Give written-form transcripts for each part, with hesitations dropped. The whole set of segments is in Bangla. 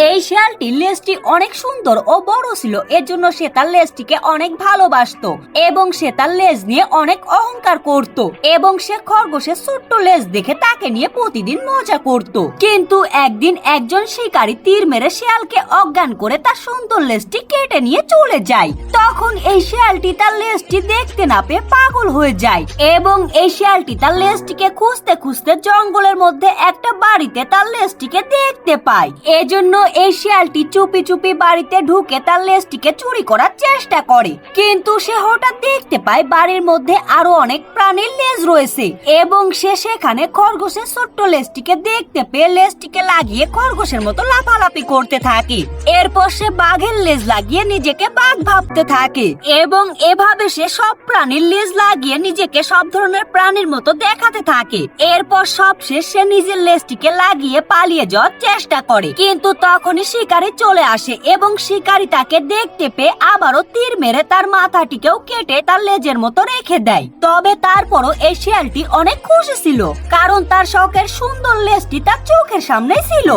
এই শিয়ালটির লেজটি অনেক সুন্দর ও বড় ছিল, এর জন্য সে তার লেজটিকে অনেক ভালোবাসতো এবং সে তার লেজ নিয়ে অনেক অহংকার করত এবং সে খরগোশের ছোট্ট লেজ দেখে তাকে নিয়ে প্রতিদিন মজা করত। কিন্তু একদিন একজন শিকারী তীর মেরে শিয়ালকে অজ্ঞান করে তার সুন্দর লেজটি কেটে নিয়ে চলে যায়। তখন এই শিয়ালটি তার লেজটি দেখতে না পেয়ে পাগল হয়ে যায় এবং এই শিয়ালটি তার লেজটিকে খুঁজতে খুঁজতে জঙ্গলের মধ্যে একটা বাড়িতে তার লেজটিকে দেখতে পায়। এজন্য এই শিয়ালটি চুপি চুপি বাড়িতে ঢুকে তার লেজটিকে চুরি করার চেষ্টা করে, কিন্তু সে হঠাৎ দেখতে পায় বাড়ির মধ্যে আরো অনেক প্রাণীর লেজ রয়েছে এবং সে সেখানে খরগোশের ছোট্ট লেজটিকে দেখতে পেয়ে লেজটিকে লাগিয়ে খরগোশের মতো লাফালাফি করতে থাকে। এরপর সে বাঘের লেজ লাগিয়ে নিজেকে বাঘ ভাবতে থাকে এবং এভাবে সে সব প্রাণীর লেজ লাগিয়ে নিজেকে সব ধরনের প্রাণীর মতো দেখাতে থাকে। এরপর সবশেষ সে নিজের লেজটিকে লাগিয়ে পালিয়ে যাওয়ার চেষ্টা করে, কিন্তু তখনই শিকারী চলে আসে এবং শিকারী তাকে দেখতে পেয়ে আবারও তীর মেরে তার মাথাটিকেও কেটে তার লেজের মতো রেখে দেয়। তবে তারপরও এই শিয়ালটি অনেক খুশি ছিল, কারণ তার শখের সুন্দর লেজটি তার চোখের সামনে ছিল।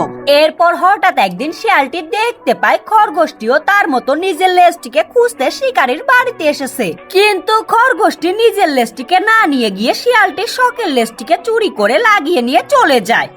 এরপর হঠাৎ একদিন শিয়ালটি দেখতে পায় খরগোশটিও তার মতো নিজের লেজটিকে খুঁজতে শিকারীর বাড়িতে এসেছে, কিন্তু খরগোশটি নিজের লেজটিকে না নিয়ে গিয়ে শিয়ালটির শখের লেজটিকে চুরি করে লাগিয়ে নিয়ে চলে যায়।